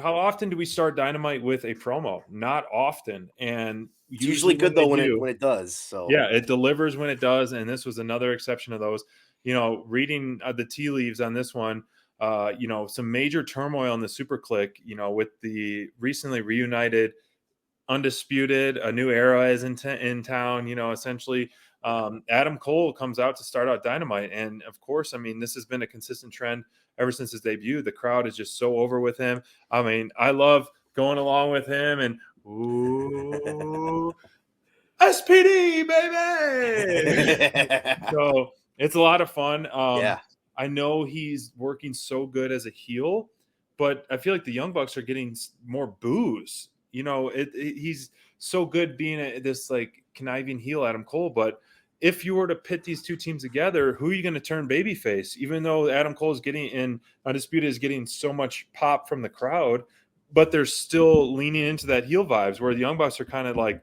how often do we start Dynamite with a promo? Not often, and it's usually good though when it does. So yeah, it delivers when it does, and this was another exception of those. Reading the tea leaves on this one, some major turmoil in the SuperKliq. With the recently reunited Undisputed, a new era is in town. Essentially, Adam Cole comes out to start out Dynamite, and of course, I mean, this has been a consistent trend ever since his debut. The crowd is just so over with him. I mean, I love going along with him, and ooh, SPD baby. So it's a lot of fun. I know he's working so good as a heel, but I feel like the Young Bucks are getting more boos. He's so good being this like conniving heel, Adam Cole. But if you were to pit these two teams together, who are you going to turn babyface? Even though Adam Cole is getting in Undisputed is getting so much pop from the crowd, but they're still leaning into that heel vibes, where the Young Bucks are kind of like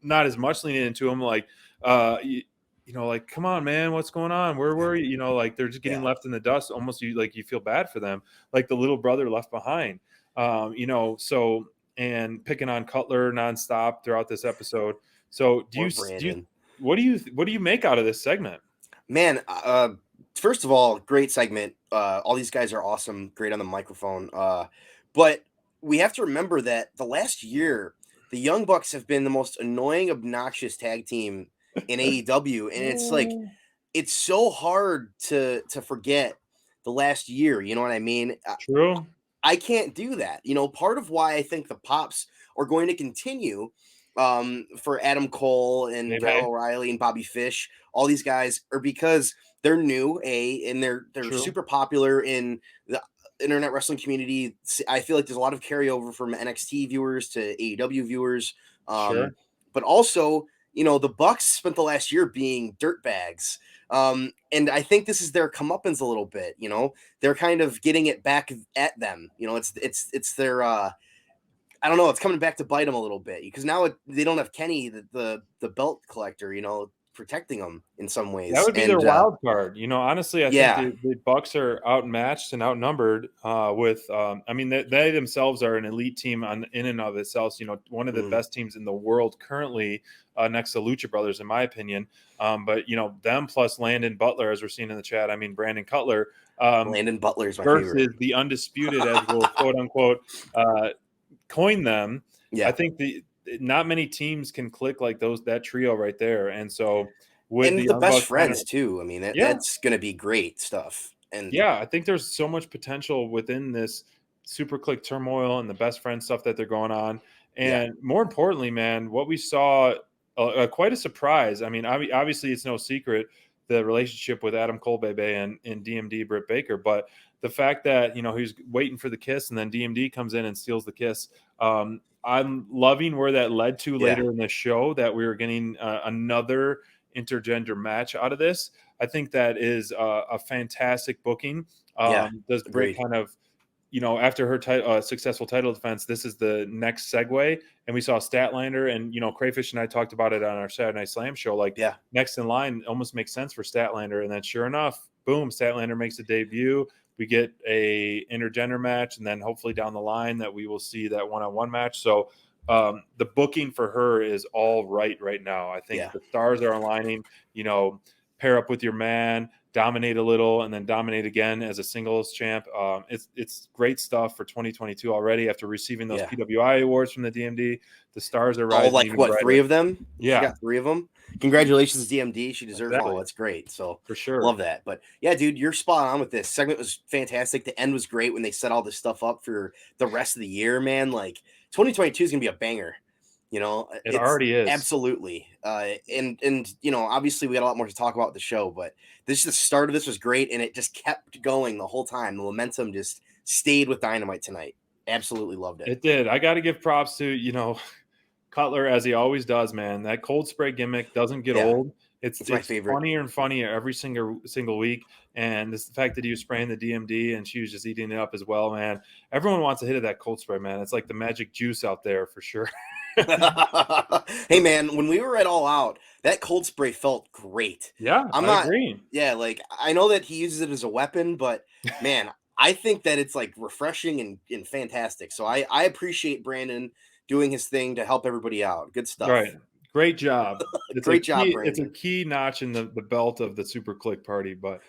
not as much leaning into him. Like, like, come on, man, what's going on? Where were you? Like they're just getting left in the dust. Almost you feel bad for them, like the little brother left behind. So. And picking on Cutler nonstop throughout this episode. So what do you make out of this segment? Man, first of all, great segment. All these guys are awesome, great on the microphone. But we have to remember that the last year, the Young Bucks have been the most annoying, obnoxious tag team in AEW, and it's like it's so hard to forget the last year. You know what I mean? True. I can't do that. Part of why I think the pops are going to continue for Adam Cole and Kyle O'Reilly and Bobby Fish, all these guys are because they're new, and they're super popular in the internet wrestling community. I feel like there's a lot of carryover from NXT viewers to AEW viewers. But also, the Bucks spent the last year being dirtbags. And I think this is their comeuppance a little bit. They're kind of getting it back at them. It's their I don't know, it's coming back to bite them a little bit, because now they don't have Kenny, the belt collector, protecting them in some ways. That would be their wild card. Honestly, I think the Bucks are outmatched and outnumbered with they themselves are an elite team in and of itself. One of the best teams in the world currently, next to Lucha Brothers, in my opinion. But them plus Landon Butler, as we're seeing in the chat. I mean, Brandon Cutler. Landon Butler is my versus favorite. The Undisputed, as we'll quote unquote coin them. I think not many teams can click like that trio right there. And so with the best friends too. I mean, that's going to be great stuff. And I think there's so much potential within this SuperKliq turmoil and the best friend stuff that they're going on. And more importantly, man, what we saw, quite a surprise. I mean, obviously it's no secret, the relationship with Adam Cole Bebe and DMD Britt Baker, but the fact that, he's waiting for the kiss and then DMD comes in and steals the kiss. I'm loving where that led to later in the show, that we were getting another intergender match out of this. I think that is a fantastic booking. Does Britt kind of, after her successful title defense, this is the next segue. And we saw Statlander and, Crayfish and I talked about it on our Saturday Night Slam show. Like, next in line almost makes sense for Statlander. And then sure enough, boom, Statlander makes a debut. We get a intergender match, and then hopefully down the line that we will see that one-on-one match. So the booking for her is all right now. I think the stars are aligning. Pair up with your man, dominate a little, and then dominate again as a singles champ. It's great stuff for 2022 already. After receiving those PWI awards from the DMD, the stars are rising. All like what, 3 of them? Yeah, she got 3 of them. Congratulations, DMD. She deserves all. That's great. So for sure, love that. But yeah, dude, you're spot on with this. Segment was fantastic. The end was great when they set all this stuff up for the rest of the year. Man, like 2022 is gonna be a banger. It already is. Absolutely. And obviously we got a lot more to talk about with the show, but the start of this was great, and it just kept going the whole time. The momentum just stayed with Dynamite tonight. Absolutely loved it. It did. I got to give props to, Cutler, as he always does, man. That cold spray gimmick doesn't get old. It's my favorite. Funnier and funnier every single week. And it's the fact that he was spraying the DMD and she was just eating it up as well, man. Everyone wants a hit of that cold spray, man. It's like the magic juice out there for sure. Hey, man, when we were at All Out, that cold spray felt great. Yeah, I'm not agreeing. Yeah, like I know that he uses it as a weapon, but man, I think that it's like refreshing and fantastic. So I appreciate Brandon doing his thing to help everybody out. Good Right. stuff. Great job. Great job, It's a Brandon. key notch in the belt of the SuperKliq party, but